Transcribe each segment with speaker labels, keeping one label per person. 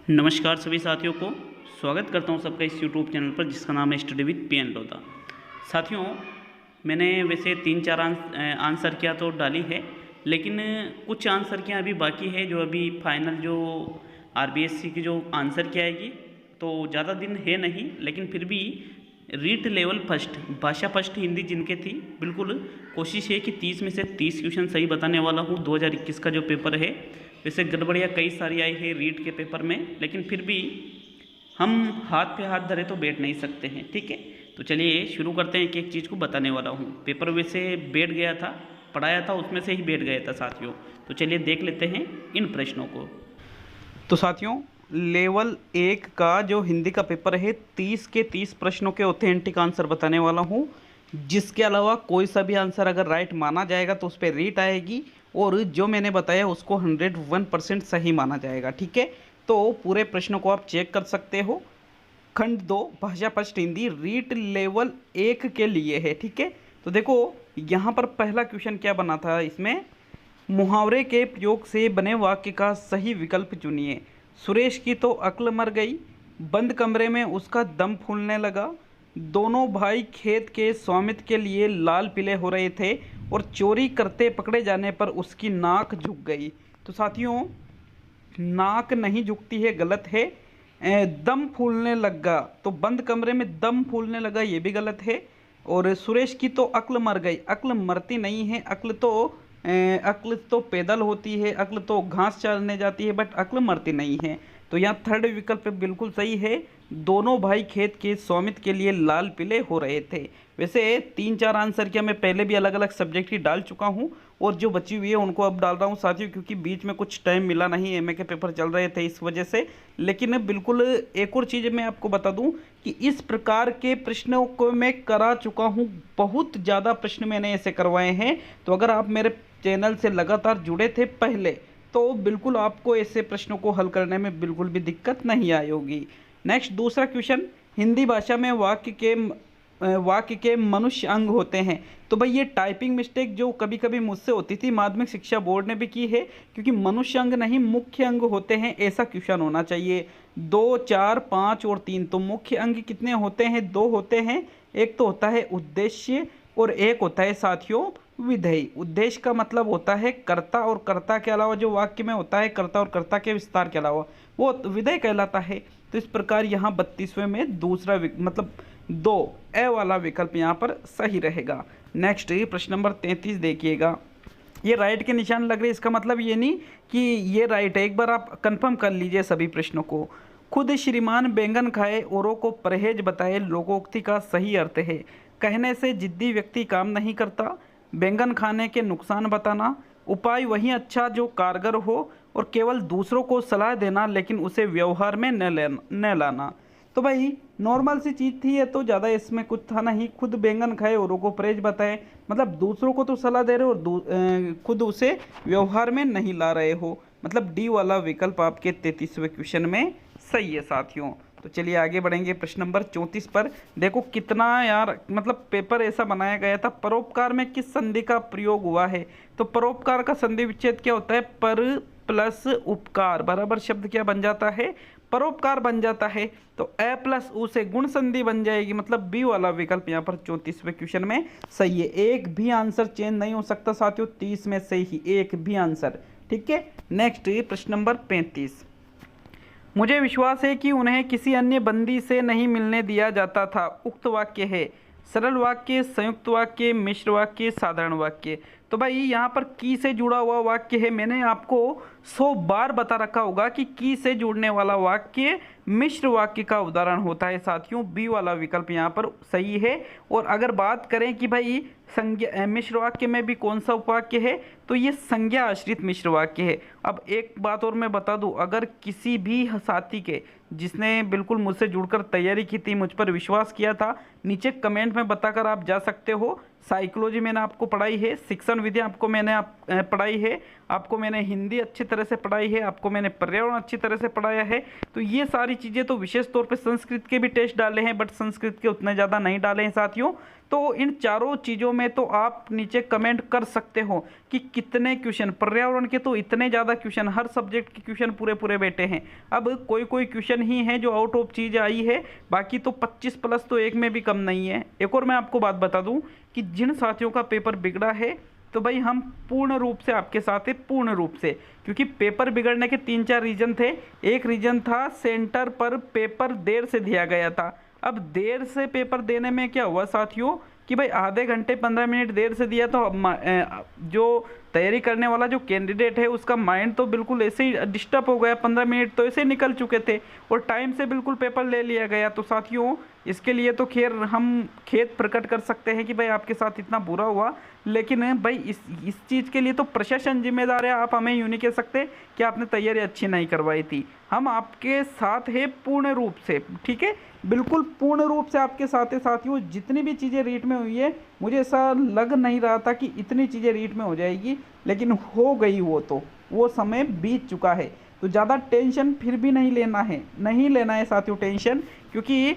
Speaker 1: नमस्कार सभी साथियों को स्वागत करता हूं सबका इस यूट्यूब चैनल पर जिसका नाम है study with P N Lodha. साथियों, मैंने वैसे 3-4 आंसर किया तो डाली है, लेकिन कुछ आंसर किया अभी बाकी है जो अभी फाइनल जो आरबीएससी की जो आंसर की आएगी। तो ज़्यादा दिन है नहीं, लेकिन फिर भी रीट लेवल फर्स्ट भाषा फर्स्ट हिंदी जिनके थी, बिल्कुल कोशिश है कि 30 में से 30 क्वेश्चन सही बताने वाला हूँ। 2021 का जो पेपर है, वैसे गड़बड़ियाँ कई सारी आई है रीट के पेपर में, लेकिन फिर भी हम हाथ पे हाथ धरे तो बैठ नहीं सकते हैं। ठीक है, तो चलिए शुरू करते हैं। कि एक चीज़ को बताने वाला हूँ, पेपर वैसे बैठ गया था, पढ़ाया था उसमें से ही बैठ गया था साथियों। तो चलिए देख लेते हैं इन प्रश्नों को। तो साथियों, लेवल 1 का जो हिंदी का पेपर है, 30 के 30 प्रश्नों के ऑथेंटिक आंसर बताने वाला हूँ। जिसके अलावा कोई सा भी आंसर अगर राइट माना जाएगा तो उस पर रीट आएगी, और जो मैंने बताया उसको 101% सही माना जाएगा। ठीक है, तो पूरे प्रश्नों को आप चेक कर सकते हो। खंड 2 भाषा फर्स्ट हिंदी रीट लेवल 1 के लिए है। ठीक है, तो देखो यहाँ पर पहला क्वेश्चन क्या बना था। इसमें मुहावरे के प्रयोग से बने वाक्य का सही विकल्प चुनिए। सुरेश की तो अक्ल मर गई, बंद कमरे में उसका दम फूलने लगा, दोनों भाई खेत के स्वामित्व के लिए लाल पीले हो रहे थे और चोरी करते पकड़े जाने पर उसकी नाक झुक गई। तो साथियों, नाक नहीं झुकती है, गलत है। दम फूलने लगा, तो बंद कमरे में दम फूलने लगा, ये भी गलत है। और सुरेश की तो अक्ल मर गई, अक्ल मरती नहीं है। अक्ल तो पैदल होती है, अक्ल तो घास चरने जाती है, बट अक्ल मरती नहीं है। तो यहाँ थर्ड विकल्प बिल्कुल सही है। दोनों भाई खेत के स्वामित्व के लिए लाल पीले हो रहे थे। वैसे 3-4 आंसर किया मैं पहले भी अलग अलग सब्जेक्ट की डाल चुका हूँ, और जो बची हुई है उनको अब डाल रहा हूँ साथियों, क्योंकि बीच में कुछ टाइम मिला नहीं, एमए के पेपर चल रहे थे इस वजह से। लेकिन बिल्कुल एक और चीज़ मैं आपको बता दूँ कि इस प्रकार के प्रश्नों को मैं करा चुका हूँ। बहुत ज़्यादा प्रश्न मैंने ऐसे करवाए हैं। तो अगर आप मेरे चैनल से लगातार जुड़े थे पहले, तो बिल्कुल आपको ऐसे प्रश्नों को हल करने में बिल्कुल भी दिक्कत नहीं आई होगी। नेक्स्ट दूसरा क्वेश्चन, हिंदी भाषा में वाक्य के मनुष्य अंग होते हैं। तो भाई ये टाइपिंग मिस्टेक जो कभी कभी मुझसे होती थी, माध्यमिक शिक्षा बोर्ड ने भी की है, क्योंकि मनुष्य अंग नहीं मुख्य अंग होते हैं, ऐसा क्वेश्चन होना चाहिए। 2, 4, 5 और 3, तो मुख्य अंग कितने होते हैं? 2 होते हैं। एक तो होता है उद्देश्य और एक होता है साथियों विधेय। उद्देश्य का मतलब होता है कर्ता, और कर्ता के अलावा जो वाक्य में होता है कर्ता और कर्ता के विस्तार के अलावा वो विधेय कहलाता है। तो इस प्रकार यहाँ 32वें में दूसरा मतलब 2 ए वाला विकल्प यहाँ पर सही रहेगा। नेक्स्ट प्रश्न नंबर 33 देखिएगा। ये राइट के निशान लग रहे, इसका मतलब ये नहीं कि ये राइट है। एक बार आप कंफर्म कर लीजिए सभी प्रश्नों को। खुद श्रीमान बैंगन खाए औरों को परहेज बताए, लोकोक्ति का सही अर्थ है। कहने से जिद्दी व्यक्ति काम नहीं करता, बैंगन खाने के नुकसान बताना, उपाय वही अच्छा जो कारगर हो, और केवल दूसरों को सलाह देना लेकिन उसे व्यवहार में न लाना। तो भाई नॉर्मल सी चीज़ थी ये, तो ज़्यादा इसमें कुछ था नहीं। खुद बैंगन खाए औरों को परहेज बताए, मतलब दूसरों को तो सलाह दे रहे हो और खुद उसे व्यवहार में नहीं ला रहे हो। मतलब डी वाला विकल्प आपके 33वें क्वेश्चन में सही है साथियों। तो चलिए आगे बढ़ेंगे प्रश्न नंबर 34 पर। देखो कितना यार, मतलब पेपर ऐसा बनाया गया था। परोपकार में किस संधि का प्रयोग हुआ है? तो परोपकार का संधि विच्छेद क्या होता है? पर प्लस उपकार बराबर शब्द क्या बन जाता है? परोपकार बन जाता है। तो ए प्लस उ से गुण संधि बन जाएगी, मतलब बी वाला विकल्प यहाँ पर 34वें क्वेश्चन में सही है। एक भी आंसर चेंज नहीं हो सकता साथियों, 30 में से ही एक भी आंसर। ठीक है, नेक्स्ट प्रश्न नंबर 35। मुझे विश्वास है कि उन्हें किसी अन्य बंदी से नहीं मिलने दिया जाता था। उक्त वाक्य है सरल वाक्य, संयुक्त वाक्य, मिश्र वाक्य, साधारण वाक्य। तो भाई यहाँ पर की से जुड़ा हुआ वाक्य है। मैंने आपको 100 बार बता रखा होगा कि की से जुड़ने वाला वाक्य मिश्र वाक्य का उदाहरण होता है साथियों। बी वाला विकल्प यहाँ पर सही है। और अगर बात करें कि भाई संज्ञा मिश्र वाक्य में भी कौन सा उपवाक्य है, तो ये संज्ञा आश्रित मिश्र वाक्य है। अब एक बात और मैं बता दूं, अगर किसी भी साथी के जिसने बिल्कुल मुझसे जुड़कर तैयारी की थी, मुझ पर विश्वास किया था, नीचे कमेंट में बताकर आप जा सकते हो। साइकोलॉजी मैंने आपको पढ़ाई है, शिक्षण विधि आपको मैंने पढ़ाई है, आपको मैंने हिंदी अच्छी तरह से पढ़ाई है, आपको मैंने पर्यावरण अच्छी तरह से पढ़ाया है। तो ये सारी चीज़ें, तो विशेष तौर पे संस्कृत के भी टेस्ट डाले हैं, बट संस्कृत के उतने ज़्यादा नहीं डाले हैं साथियों।
Speaker 2: तो इन चारों चीज़ों में तो आप नीचे कमेंट कर सकते हो कि कितने क्वेश्चन, पर्यावरण के तो इतने ज़्यादा क्वेश्चन, हर सब्जेक्ट के क्वेश्चन पूरे पूरे बैठे हैं। अब कोई कोई क्वेश्चन ही है जो आउट ऑफ चीज़ आई है, बाकी तो 25 प्लस तो एक में भी कम नहीं है। एक और मैं आपको बात बता दूं कि जिन साथियों का पेपर बिगड़ा है तो भाई हम पूर्ण रूप से आपके साथ है, पूर्ण रूप से, क्योंकि पेपर बिगड़ने के 3-4 रीजन थे। एक रीजन था सेंटर पर पेपर देर से दिया गया था। अब देर से पेपर देने में क्या हुआ साथियों कि भाई आधे घंटे 15 मिनट देर से दिया तो जो तैयारी करने वाला जो कैंडिडेट है उसका माइंड तो बिल्कुल ऐसे ही डिस्टर्ब हो गया। 15 मिनट तो ऐसे निकल चुके थे और टाइम से बिल्कुल पेपर ले लिया गया। तो साथियों इसके लिए तो खैर हम खेद प्रकट कर सकते हैं कि भाई आपके साथ इतना बुरा हुआ, लेकिन भाई इस चीज़ के लिए तो प्रशासन जिम्मेदार है। आप हमें यूँ नहीं कह सकते कि आपने तैयारी अच्छी नहीं करवाई थी। हम आपके साथ है पूर्ण रूप से, ठीक है, बिल्कुल पूर्ण रूप से आपके साथ है साथियों। जितनी भी चीज़ें रीट में हुई है, मुझे ऐसा लग नहीं रहा था कि इतनी चीज़ें रीट में हो जाएगी, लेकिन हो गई। वो समय बीत चुका है। तो ज़्यादा टेंशन फिर भी नहीं लेना है साथियों टेंशन, क्योंकि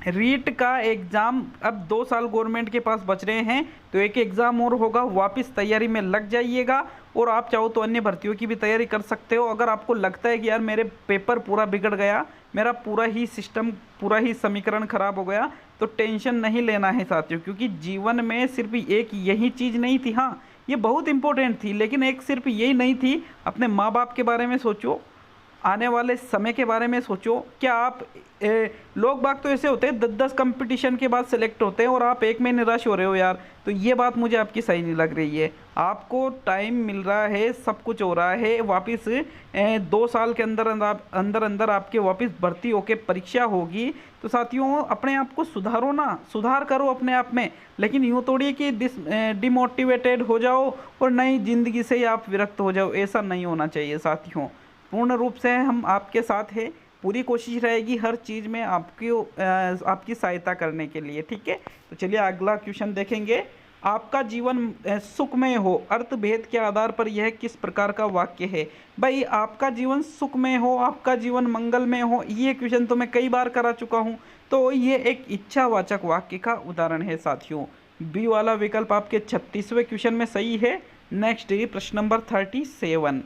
Speaker 2: रीट का एग्ज़ाम अब 2 साल गवर्नमेंट के पास बच रहे हैं। तो एक एग्ज़ाम और होगा, वापस तैयारी में लग जाइएगा। और आप चाहो तो अन्य भर्तियों की भी तैयारी कर सकते हो। अगर आपको लगता है कि यार मेरे पेपर पूरा बिगड़ गया, मेरा पूरा ही सिस्टम, पूरा ही समीकरण खराब हो गया, तो टेंशन नहीं लेना है साथियों, क्योंकि जीवन में सिर्फ एक यही चीज़ नहीं थी। हाँ, ये बहुत इंपॉर्टेंट थी, लेकिन एक सिर्फ यही नहीं थी। अपने माँ बाप के बारे में सोचो, आने वाले समय के बारे में सोचो। क्या आप लोग बाग तो ऐसे होते हैं 10-10 कंपटीशन के बाद सेलेक्ट होते हैं और आप एक में निराश हो रहे हो यार, तो ये बात मुझे आपकी सही नहीं लग रही है। आपको टाइम मिल रहा है, सब कुछ हो रहा है, वापस 2 साल के अंदर आपके वापस भर्ती होके परीक्षा होगी। तो साथियों अपने आप को सुधारो ना, सुधार करो अपने आप में, लेकिन यूँ थोड़ी कि डिमोटिवेटेड हो जाओ और नई ज़िंदगी से ही आप विरक्त हो जाओ। ऐसा नहीं होना चाहिए साथियों। पूर्ण रूप से हम आपके साथ हैं, पूरी कोशिश रहेगी हर चीज़ में आपकी सहायता करने के लिए, ठीक है। तो चलिए अगला क्वेश्चन देखेंगे। आपका जीवन सुखमय हो, अर्थभेद के आधार पर यह किस प्रकार का वाक्य है। भाई आपका जीवन सुखमय हो, आपका जीवन मंगलमय हो, ये क्वेश्चन तो मैं कई बार करा चुका हूँ। तो ये एक इच्छावाचक वाक्य का उदाहरण है साथियों। बी वाला विकल्प आपके 36वें क्वेश्चन में सही है। नेक्स्ट प्रश्न नंबर 37।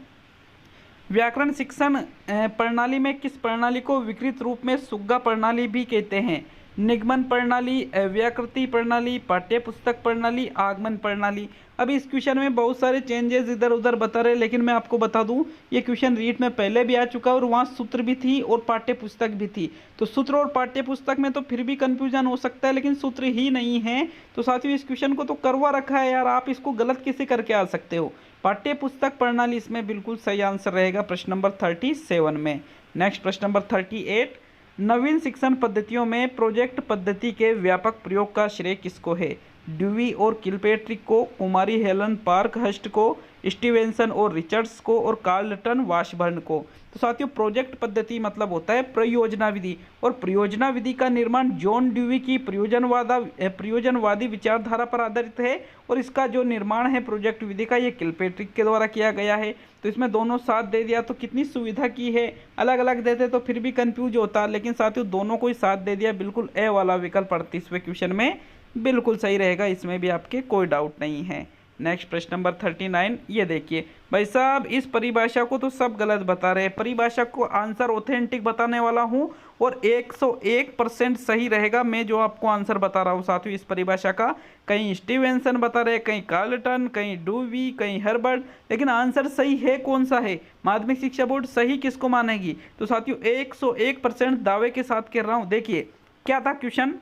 Speaker 2: व्याकरण शिक्षण प्रणाली में किस प्रणाली को विकृत रूप में सुग्गा प्रणाली भी कहते हैं। निगमन प्रणाली, व्याकृति प्रणाली, पाठ्य पुस्तक प्रणाली, आगमन प्रणाली। अब इस क्वेश्चन में बहुत सारे चेंजेस इधर उधर बता रहे हैं, लेकिन मैं आपको बता दूं ये क्वेश्चन रीट में पहले भी आ चुका और वहाँ सूत्र भी थी और पाठ्य पुस्तक भी थी। तो सूत्र और पाठ्य पुस्तक में तो फिर भी कंफ्यूजन हो सकता है, लेकिन सूत्र ही नहीं है। तो साथियों इस क्वेश्चन को तो करवा रखा है यार, आप इसको गलत कैसे करके आ सकते हो। पाठ्य पुस्तक प्रणाली इसमें बिल्कुल सही आंसर रहेगा प्रश्न नंबर 37 में। नेक्स्ट प्रश्न नंबर 38। नवीन शिक्षण पद्धतियों में प्रोजेक्ट पद्धति के व्यापक प्रयोग का श्रेय किसको है। ड्यूवी और किलपेट्रिक को, कुमारी हेलन पार्कहर्स्ट को, स्टीवेंसन और रिचर्ड्स को, और कार्लटन वाशबर्न को। तो साथियों प्रोजेक्ट पद्धति मतलब होता है प्रयोजना विधि, और प्रयोजना विधि का निर्माण जॉन ड्यूवी की प्रयोजनवादी विचारधारा पर आधारित है, और इसका जो निर्माण है प्रोजेक्ट विधि का ये किलपेट्रिक के द्वारा किया गया है। तो इसमें दोनों साथ दे दिया तो कितनी सुविधा की है। अलग अलग देते तो फिर भी कंफ्यूज होता, लेकिन साथियों दोनों को ही साथ दे दिया। बिल्कुल ए वाला विकल्प 38वें क्वेश्चन में बिल्कुल सही रहेगा, इसमें भी आपके कोई डाउट नहीं है। नेक्स्ट प्रश्न नंबर 39। ये देखिए भाई साहब, इस परिभाषा को तो सब गलत बता रहे हैं। परिभाषा को आंसर ऑथेंटिक बताने वाला हूं और 101% सही रहेगा मैं जो आपको आंसर बता रहा हूं साथियों इस परिभाषा का। कहीं स्टीवेंसन बता रहे, कहीं कार्लटन, कहीं ड्यूवी, कहीं हर्बर्ट, लेकिन आंसर सही है कौन सा है। माध्यमिक शिक्षा बोर्ड सही किसको मानेगी। तो साथियों 101% दावे के साथ कह रहा हूँ। देखिए क्या था क्वेश्चन,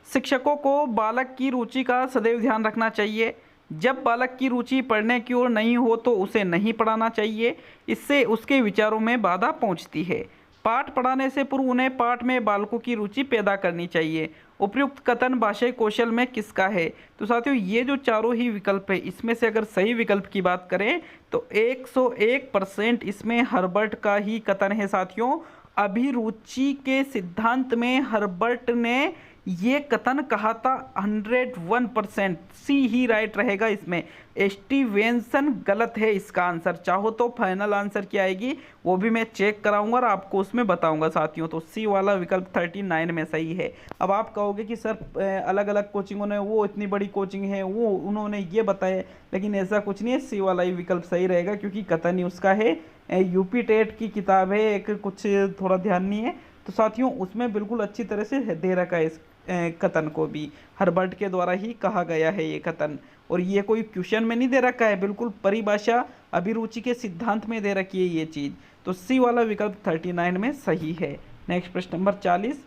Speaker 2: शिक्षकों को बालक की रुचि का सदैव ध्यान रखना चाहिए। जब बालक की रुचि पढ़ने की ओर नहीं हो तो उसे नहीं पढ़ाना चाहिए, इससे उसके विचारों में बाधा पहुंचती है। पाठ पढ़ाने से पूर्व उन्हें पाठ में बालकों की रुचि पैदा करनी चाहिए। उपयुक्त कथन भाषाई कौशल में किसका है। तो साथियों ये जो चारों ही विकल्प है, इसमें से अगर सही विकल्प की बात करें तो 101% इसमें हर्बर्ट का ही कथन है साथियों। अभिरुचि के सिद्धांत में हर्बर्ट ने ये कथन कहा था 101%, सी ही राइट रहेगा इसमें। स्टीवेंसन गलत है इसका आंसर। चाहो तो फाइनल आंसर क्या आएगी वो भी मैं चेक कराऊंगा और आपको उसमें बताऊंगा साथियों। तो सी वाला विकल्प 39 में सही है। अब आप कहोगे कि सर अलग अलग कोचिंगों ने, वो इतनी बड़ी कोचिंग है, वो उन्होंने ये बताया, लेकिन ऐसा कुछ नहीं है। सी वाला ही विकल्प सही रहेगा क्योंकि कथन ही उसका है। यूपी टेट की किताब है एक, कुछ थोड़ा ध्यान नहीं है। तो साथियों उसमें बिल्कुल अच्छी तरह से दे रखा है इस कथन को भी, हर्बर्ट के द्वारा ही कहा गया है ये कथन। और ये कोई क्वेश्चन में नहीं दे रखा है, बिल्कुल परिभाषा अभिरुचि के सिद्धांत में दे रखी है ये चीज़। तो सी वाला विकल्प 39 में सही है। नेक्स्ट प्रश्न नंबर 40,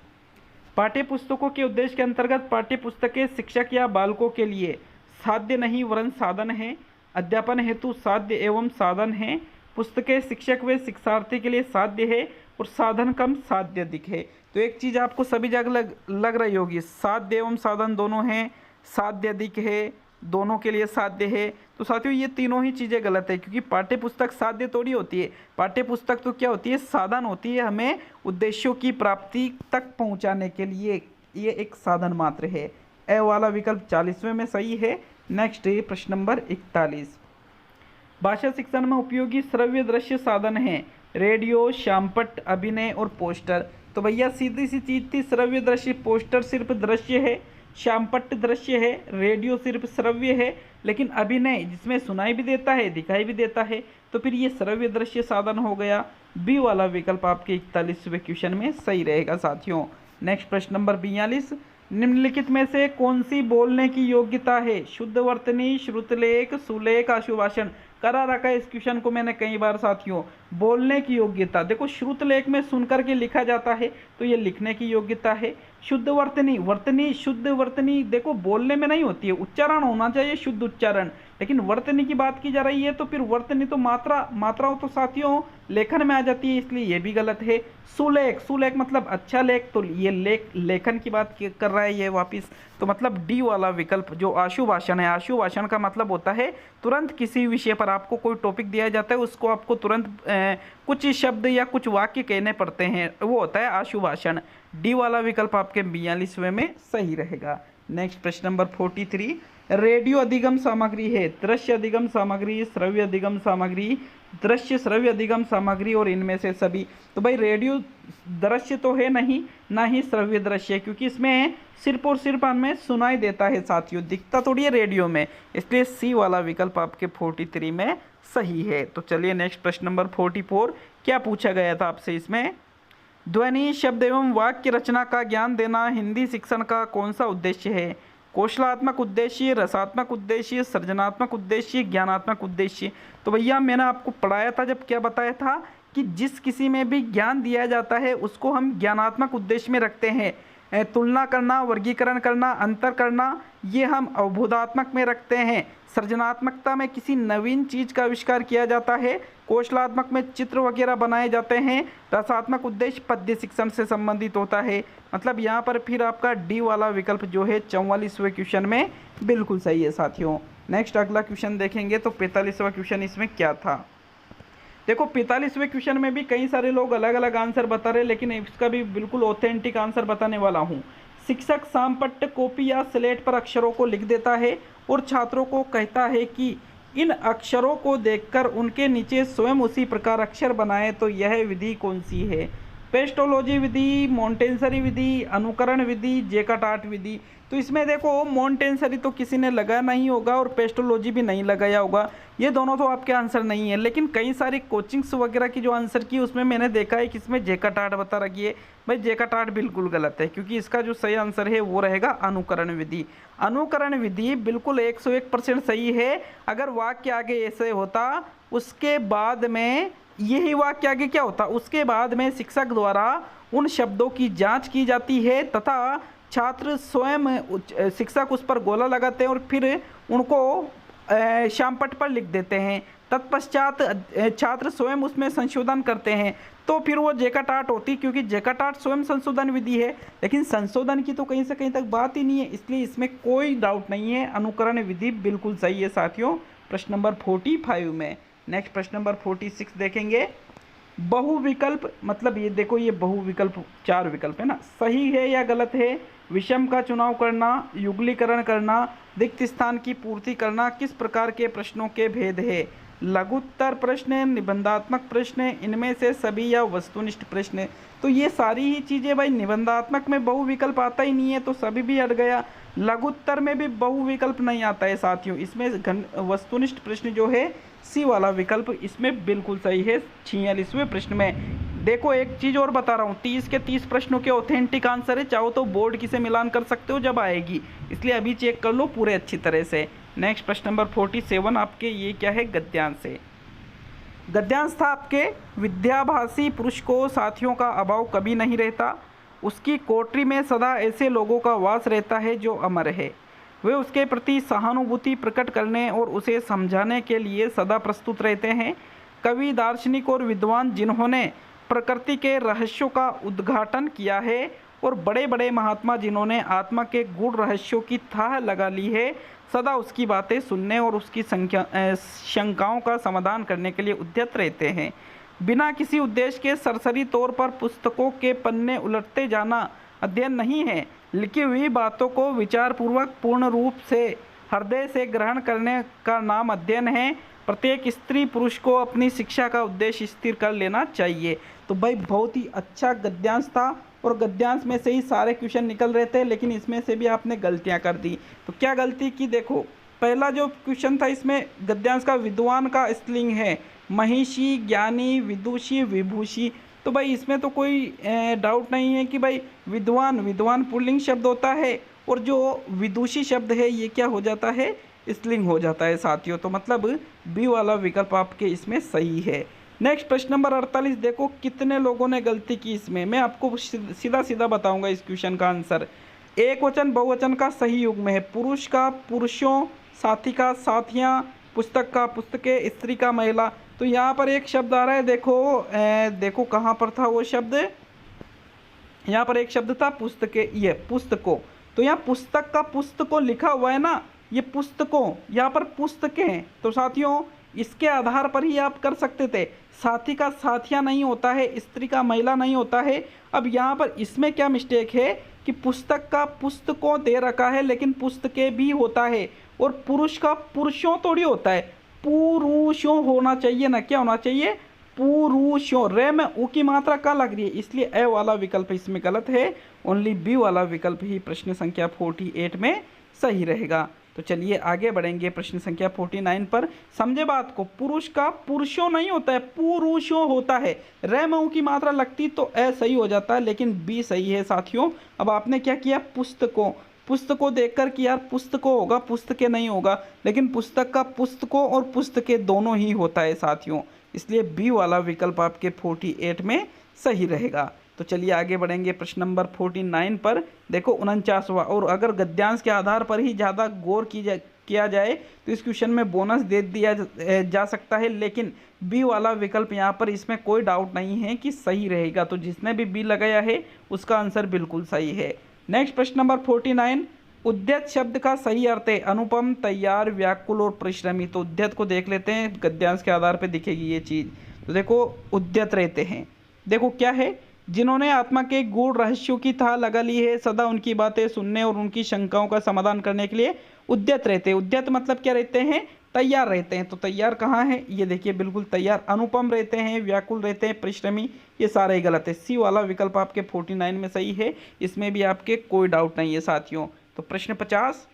Speaker 2: पाठ्य पुस्तकों के उद्देश्य के अंतर्गत पाठ्य पुस्तकें शिक्षक या बालकों के लिए साध्य नहीं वरन साधन है, अध्यापन हेतु साध्य एवं साधन है, पुस्तकें शिक्षक व शिक्षार्थी के लिए साध्य है और साधन कम साध्य अधिक है। तो एक चीज़ आपको सभी जगह लग रही होगी, साध्य एवं साधन दोनों हैं, साध्य अधिक है, दोनों के लिए साध्य है। तो साथियों ये तीनों ही चीज़ें गलत है क्योंकि पाठ्य पुस्तक साध्य थोड़ी होती है। पाठ्य पुस्तक तो क्या होती है, साधन होती है, हमें उद्देश्यों की प्राप्ति तक पहुंचाने के लिए ये एक साधन मात्र है। ए वाला विकल्प 40वें में सही है। नेक्स्ट प्रश्न नंबर 41, भाषा शिक्षण में उपयोगी श्रव्य दृश्य साधन है रेडियो, शामपट, अभिनय और पोस्टर। तो भैया सीधी सी चीज थी, श्रव्य दृश्य, पोस्टर सिर्फ दृश्य है, शामपट दृश्य है, रेडियो सिर्फ श्रव्य है, लेकिन अभिनय जिसमें सुनाई भी देता है दिखाई भी देता है, तो फिर ये श्रव्य दृश्य साधन हो गया। बी वाला विकल्प आपके 41वें क्वेश्चन में सही रहेगा साथियों। नेक्स्ट प्रश्न नंबर 42, निम्नलिखित में से कौन सी बोलने की योग्यता है, शुद्ध वर्तनी, श्रुतलेख, सुलेख, आशुभाषण। करा रखा है इस क्वेश्चन को मैंने कई बार साथियों। बोलने की योग्यता देखो, श्रुतलेख में सुनकर के लिखा जाता है तो ये लिखने की योग्यता है। शुद्ध वर्तनी, वर्तनी शुद्ध वर्तनी देखो बोलने में नहीं होती है, उच्चारण होना चाहिए शुद्ध उच्चारण, लेकिन वर्तनी की बात की जा रही है तो फिर वर्तनी तो मात्राओं तो साथियों लेखन में आ जाती है, इसलिए ये भी गलत है। सुलेख, सुलेख मतलब अच्छा लेख, तो ये लेखन की बात कर रहा है ये वापिस। तो मतलब डी वाला विकल्प जो आशुभाषण है, आशुभाषण का मतलब होता है तुरंत किसी विषय पर आपको कोई टॉपिक दिया जाता है, उसको आपको तुरंत कुछ शब्द या कुछ वाक्य कहने पड़ते हैं, वो होता है आशुभाषण। डी वाला विकल्प आपके 42वें में सही रहेगा। नेक्स्ट प्रश्न नंबर 43, रेडियो अधिगम सामग्री है दृश्य अधिगम सामग्री, श्रव्य अधिगम सामग्री, दृश्य श्रव्य अधिगम सामग्री और इनमें से सभी। तो भाई रेडियो दृश्य तो है नहीं, ना ही श्रव्य दृश्य, क्योंकि इसमें सिर्फ और सिर्फ हमें सुनाई देता है साथियों, दिखता थोड़ी है रेडियो में, इसलिए सी वाला विकल्प आपके 43 में सही है। तो चलिए नेक्स्ट प्रश्न नंबर 44, क्या पूछा गया था आपसे इसमें, ध्वनि, शब्द एवं वाक्य रचना का ज्ञान देना हिंदी शिक्षण का कौन सा उद्देश्य है, कौशलात्मक उद्देश्य, रसात्मक उद्देश्य, सृजनात्मक उद्देश्य, ज्ञानात्मक उद्देश्य। तो भैया मैंने आपको पढ़ाया था जब, क्या बताया था कि जिस किसी में भी ज्ञान दिया जाता है उसको हम ज्ञानात्मक उद्देश्य में रखते हैं। तुलना करना, वर्गीकरण करना, अंतर करना, ये हम अवबोधात्मक में रखते हैं। सृजनात्मकता में किसी नवीन चीज़ का आविष्कार किया जाता है। कौशलात्मक में चित्र वगैरह बनाए जाते हैं। रसात्मक उद्देश्य पद्य शिक्षण से संबंधित होता है। मतलब यहाँ पर फिर आपका डी वाला विकल्प जो है 44वें क्वेश्चन में बिल्कुल सही है साथियों। नेक्स्ट अगला क्वेश्चन देखेंगे तो 45वां क्वेश्चन इसमें क्या था। देखो 45वें क्वेश्चन में भी कई सारे लोग अलग अलग आंसर बता रहे हैं, लेकिन इसका भी बिल्कुल ऑथेंटिक आंसर बताने वाला हूँ। शिक्षक सामपट्ट कॉपी या स्लेट पर अक्षरों को लिख देता है और छात्रों को कहता है कि इन अक्षरों को देखकर उनके नीचे स्वयं उसी प्रकार अक्षर बनाएं, तो यह विधि कौन सी है। पेस्टोलॉजी विधि, मोंटेसरी विधि, अनुकरण विधि, जेकार्ट विधि। तो इसमें देखो मोंटेसरी तो किसी ने लगाया नहीं होगा और पेस्टोलॉजी भी नहीं लगाया होगा, ये दोनों तो आपके आंसर नहीं है। लेकिन कई सारी कोचिंग्स वगैरह की जो आंसर की उसमें मैंने देखा है कि इसमें जेकार्ट बता रखी है। भाई जेकार्ट बिल्कुल गलत है, क्योंकि इसका जो सही आंसर है वो रहेगा अनुकरण विधि। अनुकरण विधि बिल्कुल 101% सही है। अगर वाक्य आगे ऐसे होता, उसके बाद में यही वाक्य आगे क्या होता, उसके बाद में शिक्षक द्वारा उन शब्दों की जांच की जाती है तथा छात्र स्वयं, शिक्षक उस पर गोला लगाते हैं और फिर उनको श्यामपट्ट पर लिख देते हैं। तत्पश्चात छात्र स्वयं उसमें संशोधन करते हैं, तो फिर वो जेकार्ट होती, क्योंकि जेकार्ट स्वयं संशोधन विधि है। लेकिन संशोधन की तो कहीं से कहीं तक बात ही नहीं है, इसलिए इसमें कोई डाउट नहीं है, अनुकरण विधि बिल्कुल सही है साथियों प्रश्न नंबर 45 में। नेक्स्ट प्रश्न नंबर 46 देखेंगे। बहुविकल्प, मतलब ये देखो ये बहुविकल्प 4 विकल्प है ना, सही है या गलत है, विषम का चुनाव करना, युगलीकरण करना, रिक्त स्थान की पूर्ति करना किस प्रकार के प्रश्नों के भेद है? लघुत्तर प्रश्न, निबंधात्मक प्रश्न, इनमें से सभी या वस्तुनिष्ठ प्रश्न। तो ये सारी ही चीज़ें भाई, निबंधात्मक में बहुविकल्प आता ही नहीं है तो सभी भी हट गया, लघुत्तर में भी बहुविकल्प नहीं आता है साथियों। इसमें वस्तुनिष्ठ प्रश्न जो है सी वाला विकल्प इसमें बिल्कुल सही है 46वें प्रश्न में। देखो एक चीज़ और बता रहा हूँ, 30 के 30 प्रश्नों के ऑथेंटिक आंसर है, चाहो तो बोर्ड की से मिलान कर सकते हो जब आएगी, इसलिए अभी चेक कर लो पूरे अच्छी तरह से। नेक्स्ट प्रश्न नंबर 47 आपके ये क्या है? गद्यांश है। गद्यांश था आपके, विद्याभासी पुरुष को साथियों का अभाव कभी नहीं रहता, उसकी कोठरी में सदा ऐसे लोगों का वास रहता है जो अमर है, वे उसके प्रति सहानुभूति प्रकट करने और उसे समझाने के लिए सदा प्रस्तुत रहते हैं। कवि, दार्शनिक और विद्वान जिन्होंने प्रकृति के रहस्यों का उद्घाटन किया है और बड़े बड़े महात्मा जिन्होंने आत्मा के गूढ़ रहस्यों की थाह लगा ली है, सदा उसकी बातें सुनने और उसकी शंकाओं का समाधान करने के लिए उद्यत रहते हैं। बिना किसी उद्देश्य के सरसरी तौर पर पुस्तकों के पन्ने उलटते जाना अध्ययन नहीं है, लिखी हुई बातों को विचारपूर्वक पूर्ण रूप से हृदय से ग्रहण करने का नाम अध्ययन है। प्रत्येक स्त्री पुरुष को अपनी शिक्षा का उद्देश्य स्थिर कर लेना चाहिए। तो भाई बहुत ही अच्छा गद्यांश था और गद्यांश में से ही सारे क्वेश्चन निकल रहे थे, लेकिन इसमें से भी आपने गलतियां कर दी। तो क्या गलती की? देखो पहला जो क्वेश्चन था इसमें गद्यांश का विद्वान का स्त्रीलिंग है, महिषी, ज्ञानी, विदुषी, विभूषी। तो भाई इसमें तो कोई डाउट नहीं है कि भाई विद्वान पुल्लिंग शब्द होता है और जो विदुषी शब्द है ये क्या हो जाता है? स्त्रीलिंग हो जाता है साथियों। तो मतलब बी वाला विकल्प आपके इसमें सही है। नेक्स्ट प्रश्न नंबर 48 देखो कितने लोगों ने गलती की इसमें, मैं आपको सीधा सीधा बताऊंगा इस क्वेश्चन का आंसर। एक वचन बहुवचन का सही युग्म है, पुरुष का पुरुषों, साथी का साथियाँ, पुस्तक का पुस्तकें, स्त्री का महिला। तो यहाँ पर एक शब्द आ रहा है, देखो कहाँ पर था वो शब्द, यहाँ पर एक शब्द था पुस्तकें, ये पुस्तकों। तो यहाँ पुस्तक का पुस्तकों लिखा हुआ है ना, ये पुस्तकों, यहाँ पर पुस्तकें। तो साथियों इसके आधार पर ही आप कर सकते थे, साथी का साथिया नहीं होता है, स्त्री का महिला नहीं होता है। अब यहाँ पर इसमें क्या मिस्टेक है कि पुस्तक का पुस्तकों दे रखा है लेकिन पुस्तकें भी होता है, और पुरुष का पुरुषों थोड़ी होता है, पुरुषों होना चाहिए ना, क्या होना चाहिए? पुरुषों। रे में ऊ की मात्रा का लग रही है, इसलिए ए वाला विकल्प इसमें गलत है, ओनली बी वाला विकल्प ही प्रश्न संख्या 48 में सही रहेगा। तो चलिए आगे बढ़ेंगे प्रश्न संख्या 49 पर। समझे बात को, पुरुष का पुरुषों नहीं होता है, पुरुषों होता है। रे में ऊ की मात्रा लगती तो ए सही हो जाता है, लेकिन बी सही है साथियों। अब आपने क्या किया? पुस्तकों, पुस्तकों देखकर कि यार पुस्तकों होगा, पुस्तकें नहीं होगा, लेकिन पुस्तक का पुस्तकों और पुस्तकें दोनों ही होता है साथियों, इसलिए बी वाला विकल्प आपके 48 में सही रहेगा। तो चलिए आगे बढ़ेंगे प्रश्न नंबर 49 पर। देखो 49वां, और अगर गद्यांश के आधार पर ही ज़्यादा गौर किया जाए तो इस क्वेश्चन में बोनस दे दिया जा सकता है, लेकिन बी वाला विकल्प यहाँ पर इसमें कोई डाउट नहीं है कि सही रहेगा। तो जिसने भी बी लगाया है उसका आंसर बिल्कुल सही है। नेक्स्ट प्रश्न नंबर 49, उद्यत शब्द का सही अर्थ है अनुपम, तैयार, व्याकुल और परिश्रमी। तो उद्यत को देख लेते हैं, गद्यांश के आधार पर दिखेगी ये चीज़। तो देखो उद्यत रहते हैं, देखो क्या है? जिन्होंने आत्मा के गूढ़ रहस्यों की थाह लगा ली है, सदा उनकी बातें सुनने और उनकी शंकाओं का समाधान करने के लिए उद्यत रहते हैं। उद्यत मतलब क्या रहते हैं? तैयार रहते हैं। तो तैयार कहाँ है? ये देखिए बिल्कुल तैयार। अनुपम रहते हैं, व्याकुल रहते हैं, परिश्रमी, ये सारे ही गलत है। सी वाला विकल्प आपके 49 में सही है, इसमें भी आपके कोई डाउट नहीं है साथियों। तो प्रश्न 50,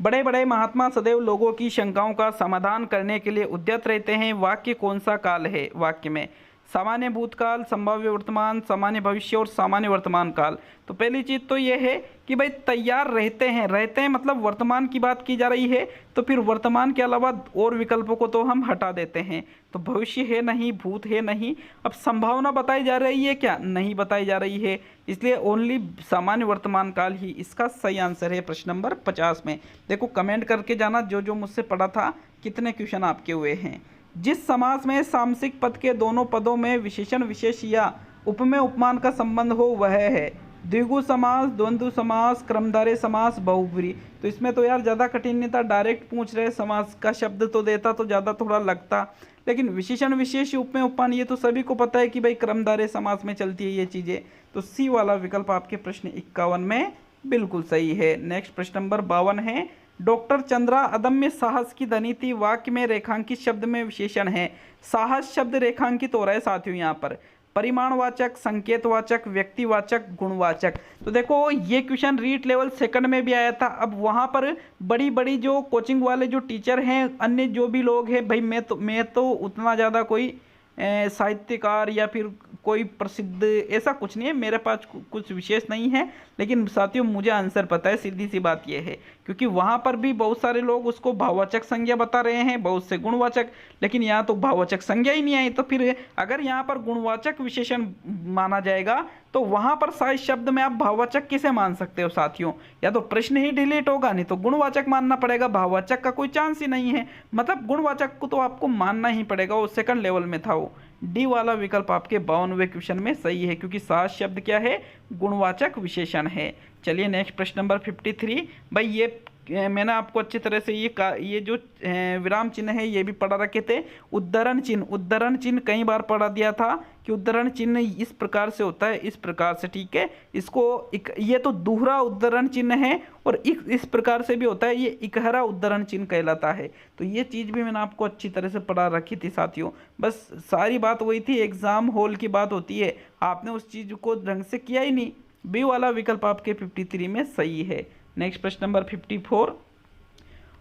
Speaker 2: बड़े बड़े महात्मा सदैव लोगों की शंकाओं का समाधान करने के लिए उद्यत रहते हैं। वाक्य कौन सा काल है? वाक्य में सामान्य भूतकाल, संभाव्य वर्तमान, सामान्य भविष्य और सामान्य वर्तमान काल। तो पहली चीज़ तो ये है कि भाई तैयार रहते हैं, रहते हैं मतलब वर्तमान की बात की जा रही है, तो फिर वर्तमान के अलावा और विकल्पों को तो हम हटा देते हैं। तो भविष्य है नहीं, भूत है नहीं। अब संभावना बताई जा रही है क्या? नहीं बताई जा रही है, इसलिए ओनली सामान्य वर्तमान काल ही इसका सही आंसर है प्रश्न नंबर 50 में। देखो कमेंट करके जाना जो जो मुझसे पढ़ा था, कितने क्वेश्चन आपके हुए हैं। जिस समास में सामसिक पद के दोनों पदों में विशेषण विशेष या उपमेय उपमान का संबंध हो वह है द्विगु समास, द्वंद्व समास, क्रमधारय समास, बहुब्रीहि। तो इसमें तो यार ज़्यादा कठिन नहीं था, डायरेक्ट पूछ रहे, समास का शब्द तो देता तो ज़्यादा थोड़ा लगता, लेकिन विशेषण विशेष उपमेय उपमान ये तो सभी को पता है कि भाई क्रमधारय समास में चलती है ये चीज़ें। तो सी वाला विकल्प आपके प्रश्न 51 में बिल्कुल सही है। नेक्स्ट प्रश्न नंबर 52 है, डॉक्टर चंद्रा अदम्य साहस की धनी थी, वाक्य में रेखांकित शब्द में विशेषण है। साहस शब्द रेखांकित हो रहा है साथियों यहाँ पर, परिमाणवाचक, संकेतवाचक, व्यक्तिवाचक, गुणवाचक। तो देखो ये क्वेश्चन रीट लेवल सेकंड में भी आया था। अब वहाँ पर बड़ी बड़ी जो कोचिंग वाले जो टीचर हैं, अन्य जो भी लोग हैं, भाई मैं तो उतना ज़्यादा कोई साहित्यकार या फिर कोई प्रसिद्ध ऐसा कुछ नहीं है, मेरे पास कुछ विशेष नहीं है, लेकिन साथियों मुझे आंसर पता है, सीधी सी बात यह है, क्योंकि वहाँ पर भी बहुत सारे लोग उसको भाववाचक संज्ञा बता रहे हैं, बहुत से गुणवाचक, लेकिन यहाँ तो भाववाचक संज्ञा ही नहीं आई। तो फिर अगर यहाँ पर गुणवाचक विशेषण माना जाएगा तो वहाँ पर साहित्य शब्द में आप भाववाचक किसे मान सकते हो साथियों? या तो प्रश्न ही डिलीट होगा, नहीं तो गुणवाचक मानना पड़ेगा, भाववाचक का कोई चांस ही नहीं है। मतलब गुणवाचक को तो आपको मानना ही पड़ेगा, वो सेकंड लेवल में था। वो डी वाला विकल्प आपके 52वें क्वेश्चन में सही है, क्योंकि साहस शब्द क्या है? गुणवाचक विशेषण है। चलिए नेक्स्ट प्रश्न नंबर 53। भाई ये मैंने आपको अच्छी तरह से ये जो विराम चिन्ह है ये भी पढ़ा रखे थे। उद्धरण चिन्ह कई बार पढ़ा दिया था कि उद्धरण चिन्ह इस प्रकार से होता है, इस प्रकार से, ठीक है। इसको ये तो दोहरा उद्धरण चिन्ह है, और इस प्रकार से भी होता है, ये इकहरा उद्धरण चिन्ह कहलाता है। तो ये चीज़ भी मैंने आपको अच्छी तरह से पढ़ा रखी थी साथियों। बस सारी बात वही थी, एग्जाम हॉल की बात होती है, आपने उस चीज़ को ढंग से किया ही नहीं। बी वाला विकल्प आपके 53 में सही है। नेक्स्ट प्रश्न नंबर 54।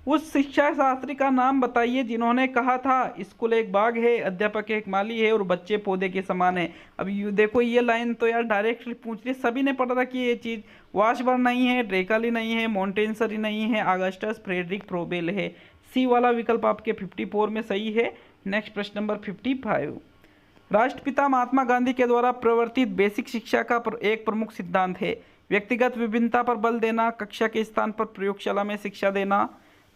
Speaker 2: उस शिक्षा शास्त्री का नाम बताइए जिन्होंने कहा था स्कूल एक बाग है, अध्यापक एक माली है और बच्चे पौधे के समान है। अब देखो ये लाइन तो यार डायरेक्टली पूछ ली, सभी ने पढ़ा था कि ये चीज़ वाशबर्न नहीं है, ड्रेकाली नहीं है, मोंटेसरी नहीं है, अगस्टस फ्रेडरिक फ्रोबेल है। सी वाला विकल्प आपके 54 में सही है। नेक्स्ट प्रश्न नंबर 55। राष्ट्रपिता महात्मा गांधी के द्वारा प्रवर्तित बेसिक शिक्षा का एक प्रमुख सिद्धांत है व्यक्तिगत विभिन्नता पर बल देना, कक्षा के स्थान पर प्रयोगशाला में शिक्षा देना,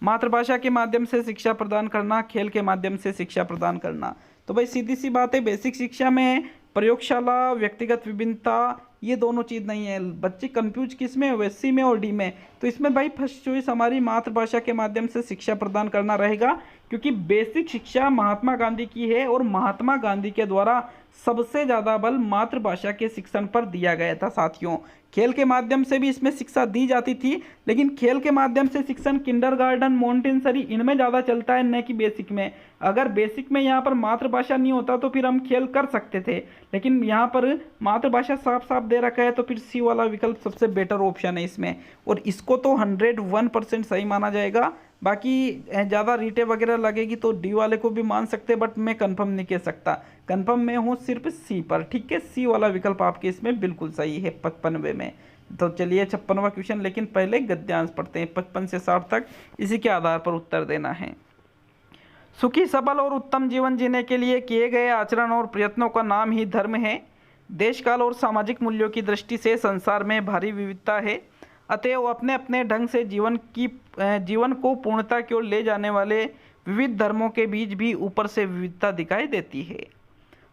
Speaker 2: मातृभाषा के माध्यम से शिक्षा प्रदान करना, खेल के माध्यम से शिक्षा प्रदान करना। तो भाई सीधी सी बात है, बेसिक शिक्षा में प्रयोगशाला, व्यक्तिगत विभिन्नता, ये दोनों चीज़ नहीं है। बच्चे कंफ्यूज किस में हुए? सी में और डी में। तो इसमें भाई फर्स्ट चॉइस हमारी मातृभाषा के माध्यम से शिक्षा प्रदान करना रहेगा, क्योंकि बेसिक शिक्षा महात्मा गांधी की है और महात्मा गांधी के द्वारा सबसे ज़्यादा बल मातृभाषा के शिक्षण पर दिया गया था साथियों। खेल के माध्यम से भी इसमें शिक्षा दी जाती थी, लेकिन खेल के माध्यम से शिक्षण किंडरगार्टन, मोंटेसरी इनमें ज़्यादा चलता है, न कि बेसिक में। अगर बेसिक में यहाँ पर मातृभाषा नहीं होता तो फिर हम खेल कर सकते थे, लेकिन यहाँ पर मातृभाषा साफ साफ दे रखा है, तो फिर सी वाला विकल्प सबसे बेटर ऑप्शन है इसमें, और इसको तो 101% सही माना जाएगा। बाकी ज़्यादा रीटे वगैरह लगेगी तो डी वाले को भी मान सकते हैं, बट मैं कंफर्म नहीं कह सकता, कंफर्म मैं हूँ सिर्फ सी पर, ठीक है। सी वाला विकल्प आपके इसमें बिल्कुल सही है 55वें में। तो चलिए 56वां क्वेश्चन, लेकिन पहले गद्यांश पढ़ते हैं 55 से 60 तक, इसी के आधार पर उत्तर देना है। सुखी, सबल और उत्तम जीवन जीने के लिए किए गए आचरण और प्रयत्नों का नाम ही धर्म है। देश काल और सामाजिक मूल्यों की दृष्टि से संसार में भारी विविधता है, अतएव अपने अपने ढंग से जीवन को पूर्णता की ओर ले जाने वाले विविध धर्मों के बीच भी ऊपर से विविधता दिखाई देती है।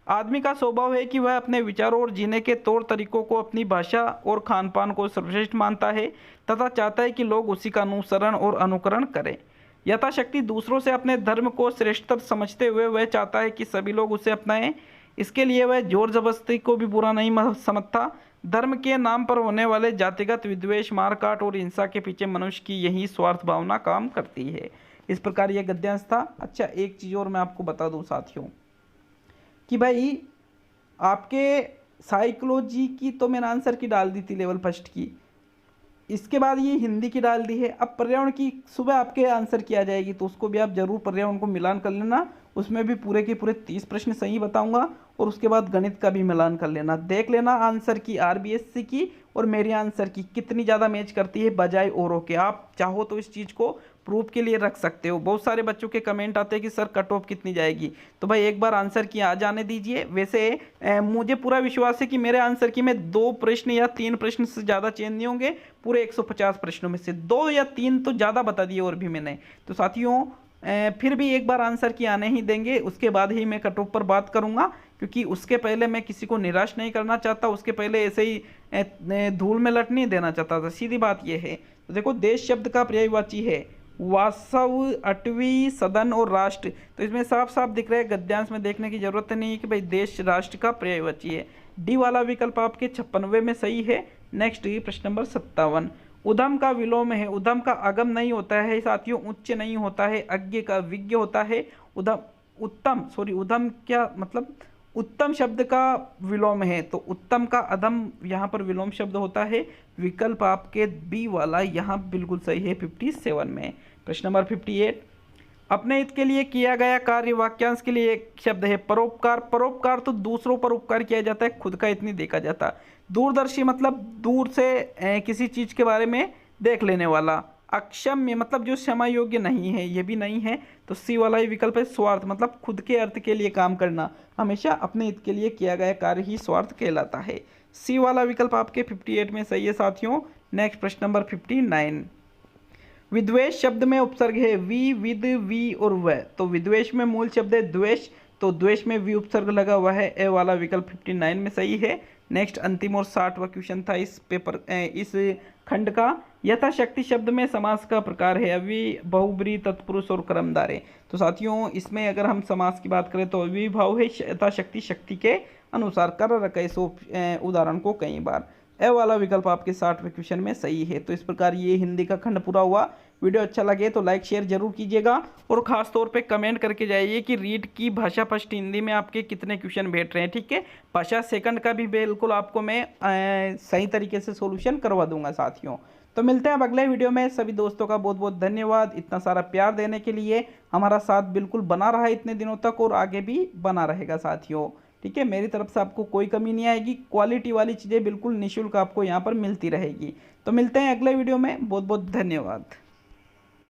Speaker 2: आदमी का स्वभाव है कि वह अपने विचारों और जीने के तौर तरीकों को, अपनी भाषा और खान पान को सर्वश्रेष्ठ मानता है तथा चाहता है कि लोग उसी का अनुसरण और अनुकरण करें। यथाशक्ति दूसरों से अपने धर्म को श्रेष्ठतर समझते हुए वह चाहता है कि सभी लोग उसे अपनाएं। इसके लिए वह जोर जबरदस्ती को भी बुरा नहीं समझता। धर्म के नाम पर होने वाले जातिगत विद्वेष, मारकाट और हिंसा के पीछे मनुष्य की यही स्वार्थ भावना काम करती है। इस प्रकार यह गद्यांश था। अच्छा, एक चीज़ और मैं आपको बता दूं साथियों कि भाई आपके साइकोलॉजी की तो मैंने आंसर की डाल दी थी लेवल फर्स्ट की, इसके बाद ये हिंदी की डाल दी है। अब पर्यावरण की सुबह आपके आंसर की आ जाएगी, तो उसको भी आप जरूर पर्यावरण को मिलान कर लेना, उसमें भी पूरे के पूरे 30 प्रश्न सही बताऊंगा, और उसके बाद गणित का भी मिलान कर लेना। देख लेना आंसर की आरबीएससी की और मेरी आंसर की कितनी ज़्यादा मैच करती है बजाय औरों के। आप चाहो तो इस चीज़ को प्रूफ के लिए रख सकते हो। बहुत सारे बच्चों के कमेंट आते हैं कि सर कट ऑफ कितनी जाएगी, तो भाई एक बार आंसर की आ जाने दीजिए। वैसे मुझे पूरा विश्वास है कि मेरे आंसर की में 2 प्रश्न या 3 प्रश्न से ज़्यादा चेंज नहीं होंगे। पूरे 150 प्रश्नों में से 2 या 3 तो ज़्यादा बता दिए और भी मैंने। तो साथियों फिर भी एक बार आंसर की आने ही देंगे, उसके बाद ही मैं कट ऑफ पर बात करूंगा, क्योंकि उसके पहले मैं किसी को निराश नहीं करना चाहता, उसके पहले ऐसे ही धूल में लट नहीं देना चाहता था। सीधी बात यह है। तो देखो, देश शब्द का पर्यायवाची है वास्तव, अटवी, सदन और राष्ट्र। तो इसमें साफ साफ दिख रहा है, गद्यांश में देखने की जरूरत नहीं है कि भाई देश राष्ट्र का पर्यायवाची है। डी वाला विकल्प आपके 56वें में सही है। नेक्स्ट प्रश्न नंबर 57, उधम का विलोम है। उधम का अगम नहीं होता है साथियों, उच्च नहीं होता है, अज्ञ का विज्ञ होता है। उधम क्या मतलब, उत्तम शब्द का विलोम है, तो उत्तम का अधम यहाँ पर विलोम शब्द होता है। विकल्प आपके बी वाला यहाँ बिल्कुल सही है 57 में। प्रश्न नंबर 58, अपने हित के लिए किया गया कार्य, वाक्यांश के लिए एक शब्द है परोपकार। परोपकार तो दूसरों पर उपकार किया जाता है, खुद का हित नहीं देखा जाता। दूरदर्शी मतलब दूर से किसी चीज के बारे में देख लेने वाला। अक्षम्य मतलब जो क्षमा योग्य नहीं है, ये भी नहीं है, तो सी वाला ही विकल्प है। स्वार्थ मतलब खुद के अर्थ के लिए काम करना, हमेशा अपने हित के लिए किया गया कार्य ही स्वार्थ कहलाता है। सी वाला विकल्प आपके 58 में सही है साथियों। नेक्स्ट प्रश्न नंबर 59, विद्वेष शब्द में उपसर्ग है वी, विद, वी और वह। तो विद्वेष में मूल शब्द है द्वेष, तो द्वेष में वी उपसर्ग लगा हुआ है। ए वाला विकल्प 59 में सही है। नेक्स्ट अंतिम और 60वां क्वेश्चन था इस खंड का। यथाशक्ति शब्द में समास का प्रकार है अवि, बहुब्री, तत्पुरुष और कर्मधारय। तो साथियों इसमें अगर हम समास की बात करें तो अविभाव है यथाशक्ति, शक्ति के अनुसार कर रखे सो उदाहरण को कई बार। ए वाला विकल्प आपके 60वें क्वेश्चन में सही है। तो इस प्रकार ये हिंदी का खंड पूरा हुआ। वीडियो अच्छा लगे तो लाइक शेयर जरूर कीजिएगा और खास तौर पे कमेंट करके जाइए कि रीड की भाषा फर्स्ट हिंदी में आपके कितने क्वेश्चन बैठ रहे हैं। ठीक है, भाषा सेकंड का भी बिल्कुल आपको मैं सही तरीके से सोल्यूशन करवा दूंगा साथियों। तो मिलते हैं अब अगले वीडियो में। सभी दोस्तों का बहुत बहुत धन्यवाद इतना सारा प्यार देने के लिए। हमारा साथ बिल्कुल बना रहा है इतने दिनों तक और आगे भी बना रहेगा साथियों। ठीक है, मेरी तरफ से आपको कोई कमी नहीं आएगी, क्वालिटी वाली चीज़ें बिल्कुल निःशुल्क आपको यहाँ पर मिलती रहेगी। तो मिलते हैं अगले वीडियो में, बहुत बहुत धन्यवाद।